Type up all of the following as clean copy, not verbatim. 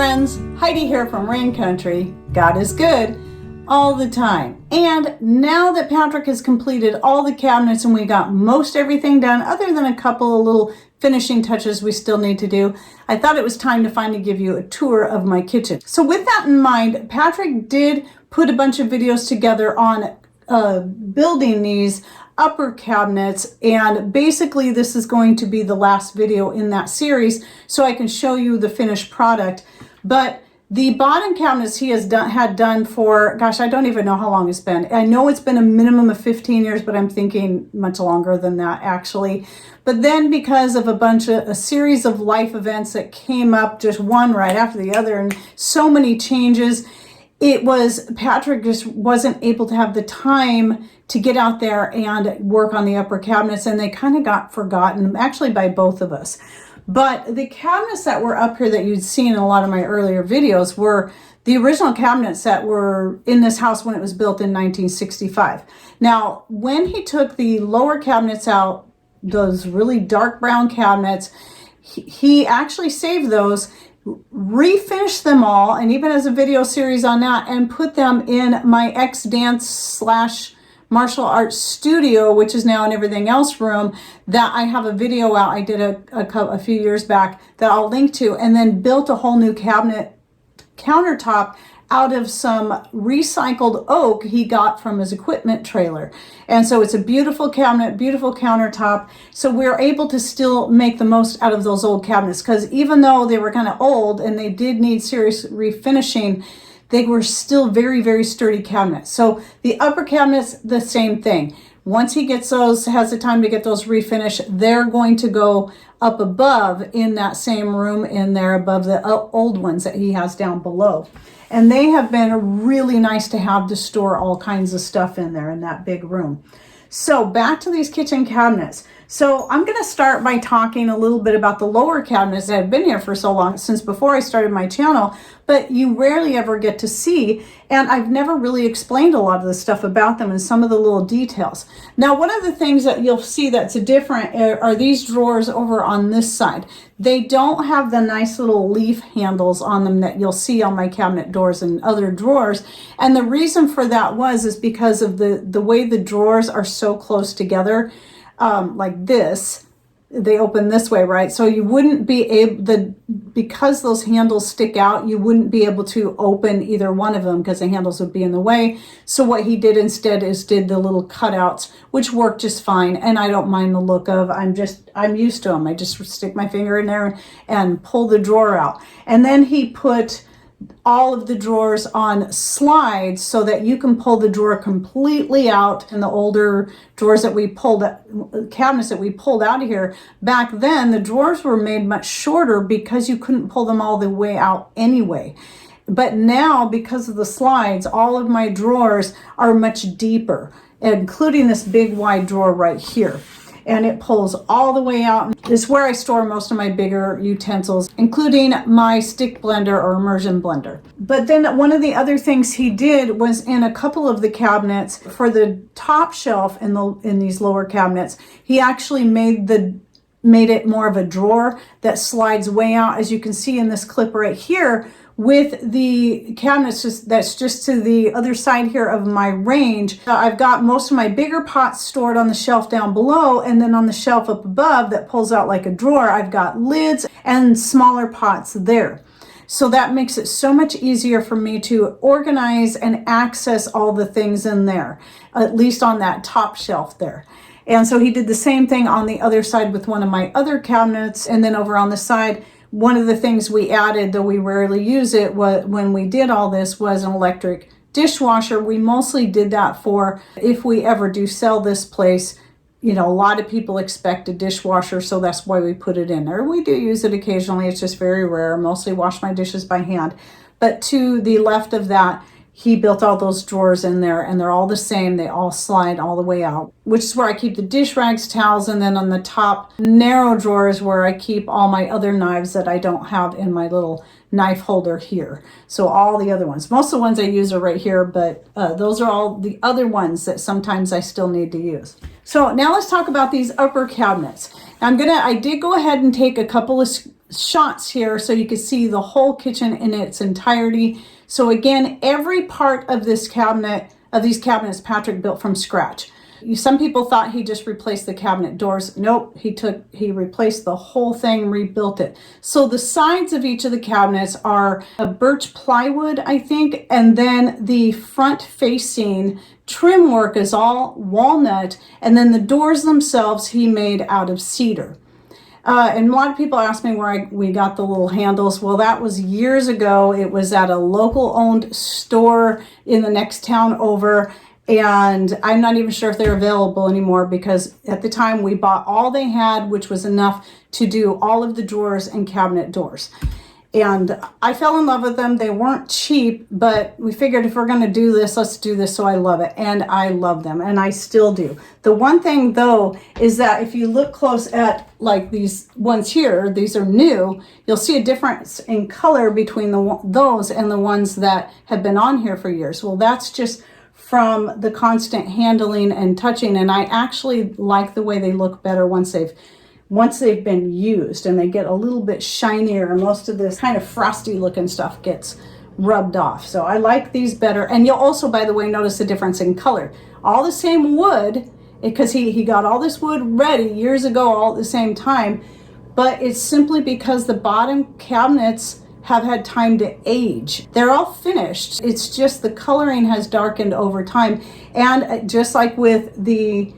friends, Heidi here from Rain Country. God is good all the time. And now that Patrick has completed all the cabinets and we got most everything done, other than a couple of little finishing touches we still need to do, I thought it was time to finally give you a tour of my kitchen. So with that in mind, Patrick did put a bunch of videos together on building these upper cabinets, and basically this is going to be the last video in that series so I can show you the finished product. But the bottom cabinets he has had done for, gosh, I don't even know how long it's been. I know it's been a minimum of 15 years, but I'm thinking much longer than that actually. But then because of a series of life events that came up, just one right after the other, and so many changes, Patrick just wasn't able to have the time to get out there and work on the upper cabinets, and they kind of got forgotten, actually by both of us. But the cabinets that were up here that you'd seen in a lot of my earlier videos were the original cabinets that were in this house when it was built in 1965. Now, when he took the lower cabinets out, those really dark brown cabinets, he actually saved those, refinished them all, and even has a video series on that, and put them in my ex-dance / martial arts studio, which is now an everything else room, that I have a video out I did a few years back that I'll link to, and then built a whole new cabinet countertop out of some recycled oak he got from his equipment trailer. And so it's a beautiful cabinet, beautiful countertop. So we're able to still make the most out of those old cabinets, because even though they were kind of old and they did need serious refinishing, they were still very, very sturdy cabinets. So the upper cabinets, the same thing. Once he gets those, has the time to get those refinished, they're going to go up above in that same room in there above the old ones that he has down below. And they have been really nice to have to store all kinds of stuff in there in that big room. So back to these kitchen cabinets. So I'm going to start by talking a little bit about the lower cabinets that have been here for so long, since before I started my channel, but you rarely ever get to see, and I've never really explained a lot of the stuff about them and some of the little details. Now, one of the things that you'll see that's different are these drawers over on this side. They don't have the nice little leaf handles on them that you'll see on my cabinet doors and other drawers. And the reason for that is because of the way the drawers are so close together. Like this, they open this way, right? So you wouldn't be able, because those handles stick out, you wouldn't be able to open either one of them because the handles would be in the way. So what he did instead is did the little cutouts, which work just fine. And I don't mind the look of, I'm used to them. I just stick my finger in there and pull the drawer out. And then he put all of the drawers on slides so that you can pull the drawer completely out. In the older drawers that we pulled, cabinets that we pulled out of here, back then the drawers were made much shorter because you couldn't pull them all the way out anyway. But now, because of the slides, all of my drawers are much deeper, including this big wide drawer right here. And it pulls all the way out. It's where I store most of my bigger utensils, including my stick blender or immersion blender. But then one of the other things he did was in a couple of the cabinets for the top shelf in these lower cabinets, he actually made it more of a drawer that slides way out, as you can see in this clip right here, with the cabinets that's just to the other side here of my range. I've got most of my bigger pots stored on the shelf down below, and then on the shelf up above that pulls out like a drawer, I've got lids and smaller pots there. So that makes it so much easier for me to organize and access all the things in there, at least on that top shelf there. And so he did the same thing on the other side with one of my other cabinets, and then over on the side, one of the things we added, though we rarely use it, when we did all this, was an electric dishwasher. We mostly did that for if we ever do sell this place. You know, a lot of people expect a dishwasher, so that's why we put it in there. We do use it occasionally. It's just very rare. Mostly wash my dishes by hand. But to the left of that, he built all those drawers in there, and they're all the same. They all slide all the way out, which is where I keep the dish rags, towels, and then on the top narrow drawer is where I keep all my other knives that I don't have in my little knife holder here. So all the other ones, most of the ones I use are right here, but those are all the other ones that sometimes I still need to use. So now let's talk about these upper cabinets. I did go ahead and take a couple of shots here so you can see the whole kitchen in its entirety. So again, every part of this cabinet, of these cabinets, Patrick built from scratch. Some people thought he just replaced the cabinet doors. Nope, he replaced the whole thing, rebuilt it. So the sides of each of the cabinets are a birch plywood, I think, and then the front facing trim work is all walnut, and then the doors themselves he made out of cedar. And a lot of people ask me where we got the little handles. Well, that was years ago. It was at a local owned store in the next town over. And I'm not even sure if they're available anymore, because at the time we bought all they had, which was enough to do all of the drawers and cabinet doors. And I fell in love with them. They weren't cheap, but we figured if we're going to do this, let's do this. So I love it. And I love them. And I still do. The one thing, though, is that if you look close at like these ones here, these are new, you'll see a difference in color between those and the ones that have been on here for years. Well, that's just from the constant handling and touching. And I actually like the way they look better once they've been used, and they get a little bit shinier, and most of this kind of frosty looking stuff gets rubbed off. So I like these better. And you'll also, by the way, notice the difference in color. All the same wood, because he got all this wood ready years ago all at the same time, but it's simply because the bottom cabinets have had time to age. They're all finished. It's just the coloring has darkened over time. And just like with the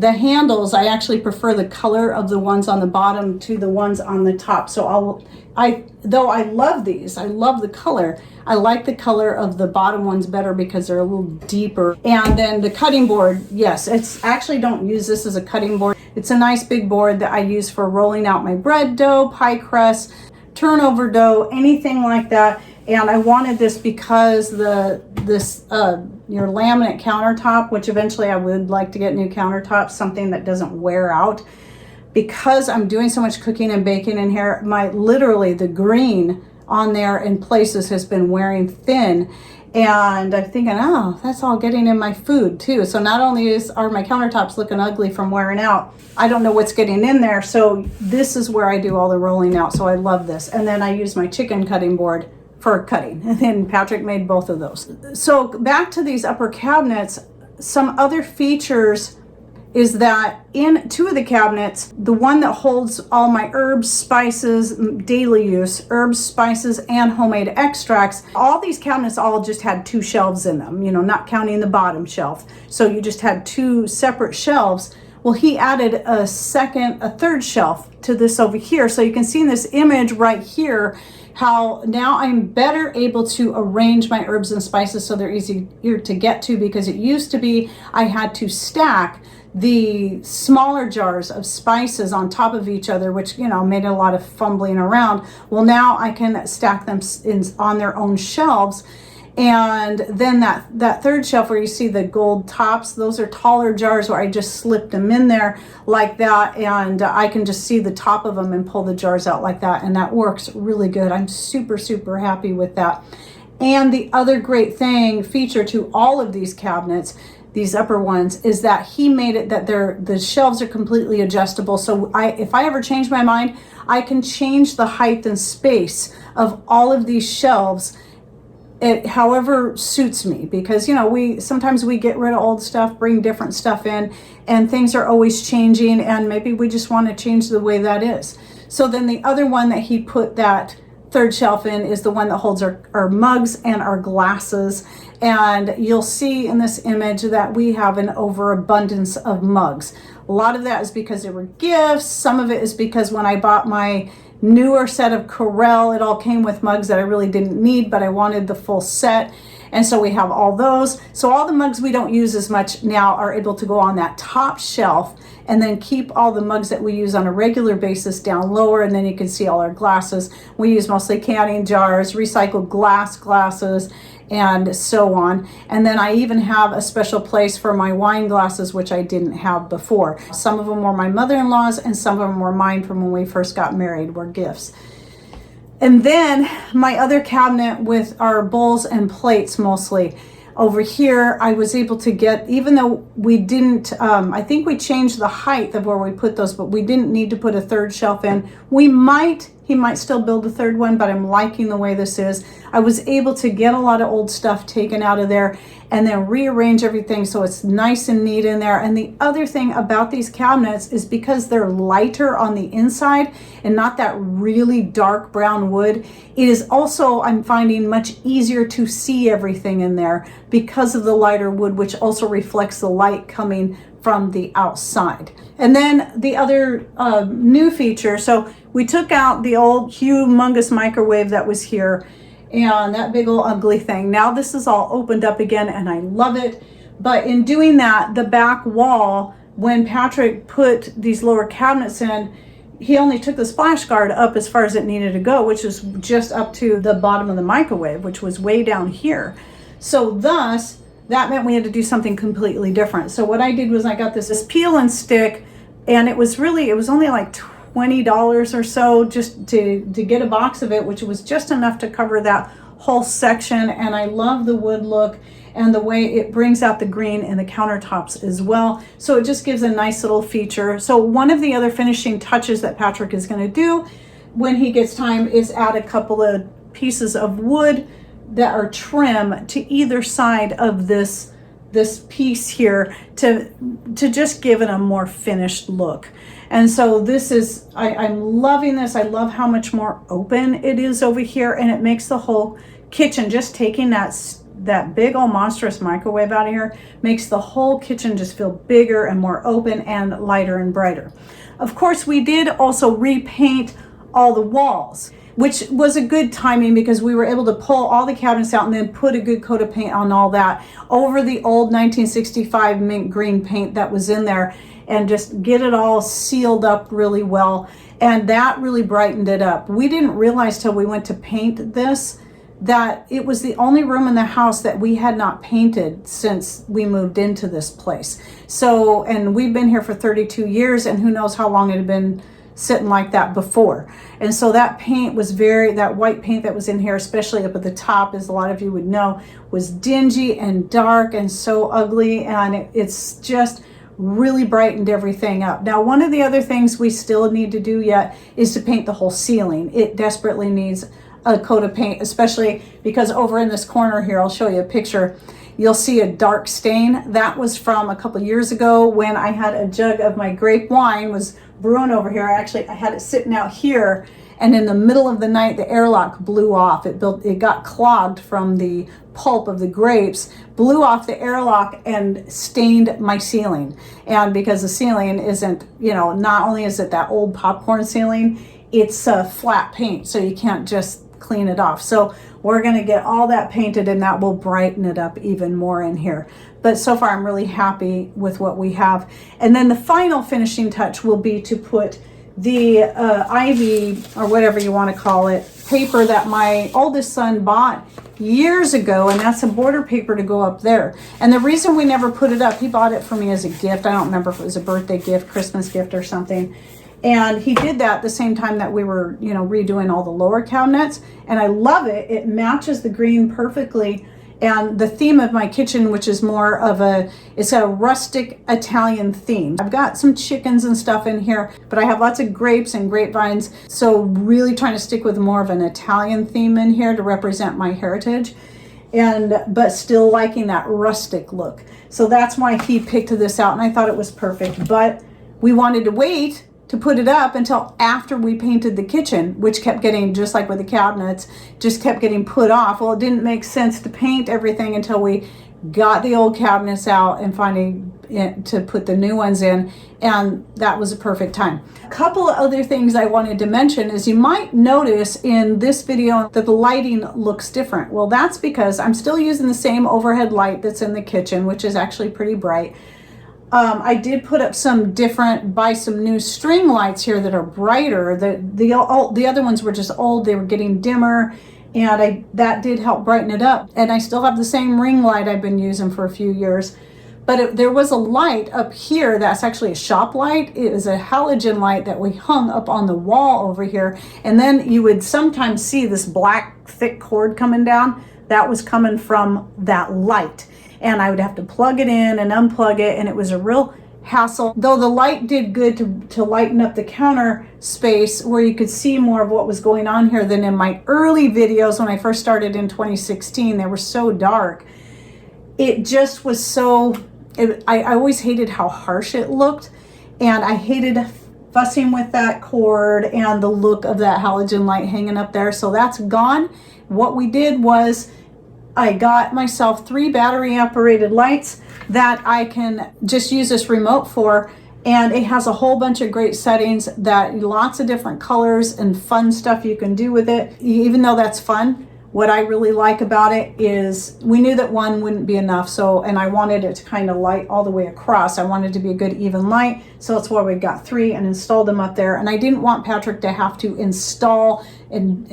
handles, I actually prefer the color of the ones on the bottom to the ones on the top. So though I love these, I love the color, I like the color of the bottom ones better because they're a little deeper. And then the cutting board, yes, it's actually, don't use this as a cutting board. It's a nice big board that I use for rolling out my bread dough, pie crust, turnover dough, anything like that. And I wanted this because your laminate countertop, which eventually I would like to get new countertops, something that doesn't wear out. Because I'm doing so much cooking and baking in here, literally the green on there in places has been wearing thin. And I'm thinking, oh, that's all getting in my food too. So not only are my countertops looking ugly from wearing out, I don't know what's getting in there. So this is where I do all the rolling out. So I love this. And then I use my chicken cutting board for cutting, and then Patrick made both of those. So back to these upper cabinets, some other features is that in two of the cabinets, the one that holds all my herbs, spices, daily use, herbs, spices, and homemade extracts, all these cabinets all just had two shelves in them, not counting the bottom shelf. So you just had two separate shelves. Well, he added a third shelf to this over here. So you can see in this image right here, how now I'm better able to arrange my herbs and spices so they're easier to get to, because it used to be I had to stack the smaller jars of spices on top of each other, which made a lot of fumbling around. Well, now I can stack them on their own shelves. And then that third shelf where you see the gold tops, those are taller jars where I just slipped them in there like that, and I can just see the top of them and pull the jars out like that, and that works really good. I'm super, super happy with that. And the other great feature to all of these cabinets, these upper ones, is that he made it that the shelves are completely adjustable. So if I ever change my mind, I can change the height and space of all of these shelves however suits me, because sometimes we get rid of old stuff, bring different stuff in, and things are always changing, and maybe we just want to change the way that is. So then the other one that he put that third shelf in is the one that holds our mugs and our glasses. And you'll see in this image that we have an overabundance of mugs. A lot of that is because they were gifts. Some of it is because when I bought my newer set of Corel, it all came with mugs that I really didn't need, but I wanted the full set. And so we have all those. So all the mugs we don't use as much now are able to go on that top shelf, and then keep all the mugs that we use on a regular basis down lower. And then you can see all our glasses. We use mostly canning jars, recycled glasses, and so on. And then I even have a special place for my wine glasses, which I didn't have before. Some of them were my mother-in-law's, and some of them were mine from when we first got married, were gifts. And then my other cabinet with our bowls and plates mostly. Over here, I was able to get, even though we didn't, I think we changed the height of where we put those, but we didn't need to put a third shelf in. We might he might still build a third one, but I'm liking the way this is. I was able to get a lot of old stuff taken out of there and then rearrange everything so it's nice and neat in there. And the other thing about these cabinets is because they're lighter on the inside and not that really dark brown wood, it is also, I'm finding, much easier to see everything in there because of the lighter wood, which also reflects the light coming from the outside. And then the other new feature, so we took out the old humongous microwave that was here and that big old ugly thing. Now this is all opened up again and I love it. But in doing that, the back wall, when Patrick put these lower cabinets in, he only took the splash guard up as far as it needed to go, which is just up to the bottom of the microwave, which was way down here. So thus, that meant we had to do something completely different. So what I did was I got this peel and stick, and it was only like $20 or so just to get a box of it, which was just enough to cover that whole section. And I love the wood look and the way it brings out the green in the countertops as well. So it just gives a nice little feature. So one of the other finishing touches that Patrick is going to do when he gets time is add a couple of pieces of wood that are trim to either side of this piece here to just give it a more finished look. And so this is, I'm loving this. I love how much more open it is over here, and it makes the whole kitchen, just taking that big old monstrous microwave out of here, makes the whole kitchen just feel bigger and more open and lighter and brighter. Of course, we did also repaint all the walls, which was a good timing because we were able to pull all the cabinets out and then put a good coat of paint on all that over the old 1965 mint green paint that was in there and just get it all sealed up really well. And that really brightened it up. We didn't realize till we went to paint this that it was the only room in the house that we had not painted since we moved into this place. So, and we've been here for 32 years and who knows how long it had been sitting like that before. And so that paint was that white paint that was in here, especially up at the top, as a lot of you would know, was dingy and dark and so ugly, and it's just really brightened everything up. Now, one of the other things we still need to do yet is to paint the whole ceiling. It desperately needs a coat of paint, especially because over in this corner here, I'll show you a picture, you'll see a dark stain. That was from a couple years ago when I had a jug of my grape wine was brewing over here. I had it sitting out here, and in the middle of the night, the airlock blew off. It got clogged from the pulp of the grapes, blew off the airlock and stained my ceiling. And because the ceiling isn't, not only is it that old popcorn ceiling, it's a flat paint, so you can't just clean it off. So we're going to get all that painted and that will brighten it up even more in here. But so far I'm really happy with what we have. And then the final finishing touch will be to put the ivy, or whatever you want to call it, paper that my oldest son bought years ago, and that's a border paper to go up there. And the reason we never put it up, he bought it for me as a gift. I don't remember if it was a birthday gift, Christmas gift or something. And he did that the same time that we were, redoing all the lower cabinets. And I love it. It matches the green perfectly. And the theme of my kitchen, which is more of it's a rustic Italian theme. I've got some chickens and stuff in here, but I have lots of grapes and grapevines. So really trying to stick with more of an Italian theme in here to represent my heritage. But still liking that rustic look. So that's why he picked this out, and I thought it was perfect. But we wanted to wait to put it up until after we painted the kitchen, which kept getting, just like with the cabinets, just kept getting put off. Well, it didn't make sense to paint everything until we got the old cabinets out and finally to put the new ones in, and that was a perfect time. A couple of other things I wanted to mention is you might notice in this video that the lighting looks different. Well, that's because I'm still using the same overhead light that's in the kitchen, which is actually pretty bright. I did put up buy some new string lights here that are brighter. The other ones were just old, they were getting dimmer, and that did help brighten it up. And I still have the same ring light I've been using for a few years. But there was a light up here that's actually a shop light. It is a halogen light that we hung up on the wall over here. And then you would sometimes see this black thick cord coming down. That was coming from that light. And I would have to plug it in and unplug it, and it was a real hassle, though the light did good to lighten up the counter space where you could see more of what was going on here than in my early videos when I first started in 2016. They were so dark. It just was so, I always hated how harsh it looked, and I hated fussing with that cord and the look of that halogen light hanging up there. So that's gone. What we did was I got myself 3 battery operated lights that I can just use this remote for, and it has a whole bunch of great settings, that lots of different colors and fun stuff you can do with it. Even though that's fun, what I really like about it is we knew that one wouldn't be enough, and I wanted it to kind of light all the way across. I wanted it to be a good even light, so that's why we got 3 and installed them up there. And I didn't want Patrick to have to install and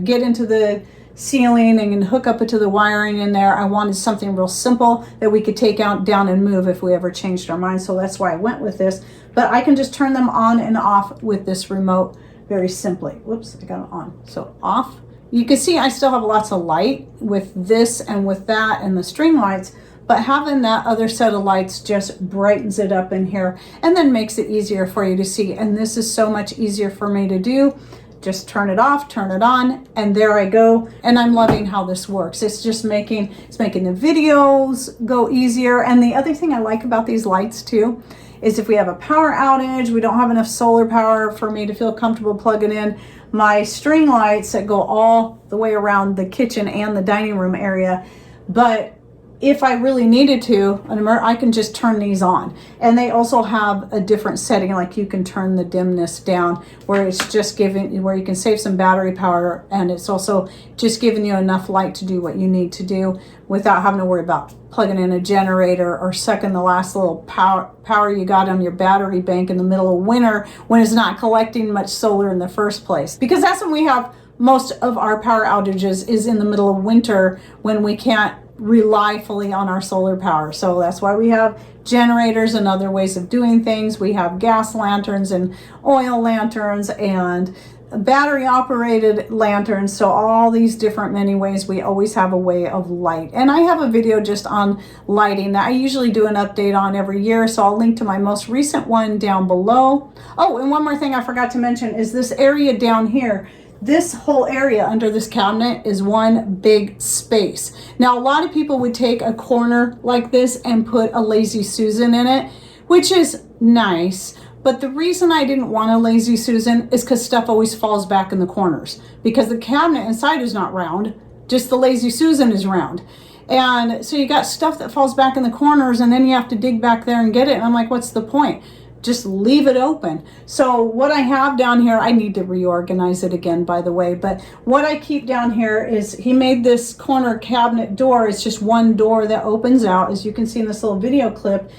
get into the ceiling and hook up to the wiring in there. I wanted something real simple that we could take out, down, and move if we ever changed our mind. So that's why I went with this. But I can just turn them on and off with this remote very simply. Whoops, I got it on. So off. You can see I still have lots of light with this and with that and the string lights, but having that other set of lights just brightens it up in here and then makes it easier for you to see. And this is so much easier for me to do. Just turn it off, turn it on, and there I go. And I'm loving how this works. It's just making the videos go easier. And the other thing I like about these lights too is if we have a power outage, we don't have enough solar power for me to feel comfortable plugging in my string lights that go all the way around the kitchen and the dining room area. But if I really needed to, I can just turn these on. And they also have a different setting, like you can turn the dimness down where it's just where you can save some battery power, and it's also just giving you enough light to do what you need to do without having to worry about plugging in a generator or sucking the last little power you got on your battery bank in the middle of winter when it's not collecting much solar in the first place. Because that's when we have most of our power outages, is in the middle of winter when we can't rely fully on our solar power. So that's why we have generators and other ways of doing things. We have gas lanterns and oil lanterns and battery operated lanterns. So all these different many ways, we always have a way of light. And I have a video just on lighting that I usually do an update on every year. So I'll link to my most recent one down below. Oh, and one more thing I forgot to mention is this area down here. This whole area under this cabinet is one big space. Now, a lot of people would take a corner like this and put a Lazy Susan in it, which is nice. But the reason I didn't want a Lazy Susan is because stuff always falls back in the corners, because the cabinet inside is not round, just the Lazy Susan is round. And so you got stuff that falls back in the corners, and then you have to dig back there and get it. And I'm like, what's the point? Just leave it open. So what I have down here, I need to reorganize it again, by the way, but what I keep down here is he made this corner cabinet door. It's just one door that opens out, as you can see in this little video clip.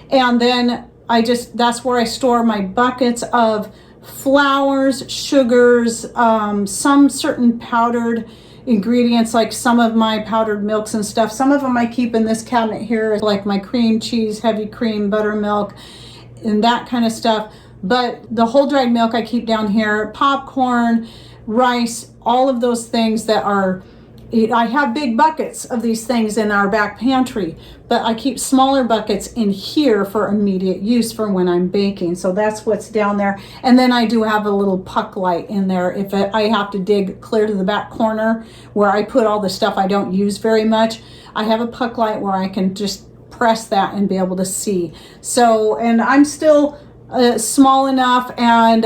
And then that's where I store my buckets of flours, sugars, some certain powdered ingredients, like some of my powdered milks and stuff. Some of them I keep in this cabinet here, like my cream cheese, heavy cream, buttermilk, and that kind of stuff. But the whole dried milk I keep down here, popcorn, rice, all of those things that are, I have big buckets of these things in our back pantry, but I keep smaller buckets in here for immediate use for when I'm baking. So that's what's down there. And then I do have a little puck light in there if I have to dig clear to the back corner where I put all the stuff I don't use very much. I have a puck light where I can just press that and be able to see. So, and I'm still small enough and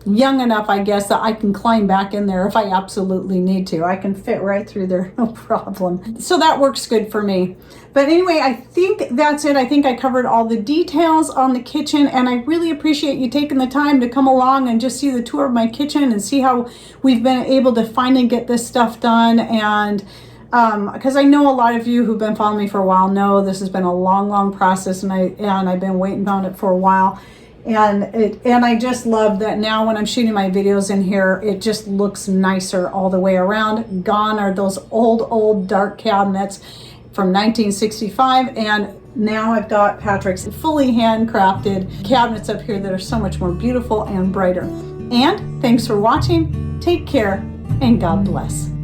young enough, I guess, that I can climb back in there if I absolutely need to. I can fit right through there, no problem. So that works good for me. But anyway, I think that's it. I think I covered all the details on the kitchen, and I really appreciate you taking the time to come along and just see the tour of my kitchen and see how we've been able to finally get this stuff done. And because I know a lot of you who've been following me for a while know this has been a long process, and I've been waiting on it for a while, and I just love that now when I'm shooting my videos in here, it just looks nicer all the way around. Gone are those old dark cabinets from 1965, and now I've got Patrick's fully handcrafted cabinets up here that are so much more beautiful and brighter. And thanks for watching. Take care, and God bless.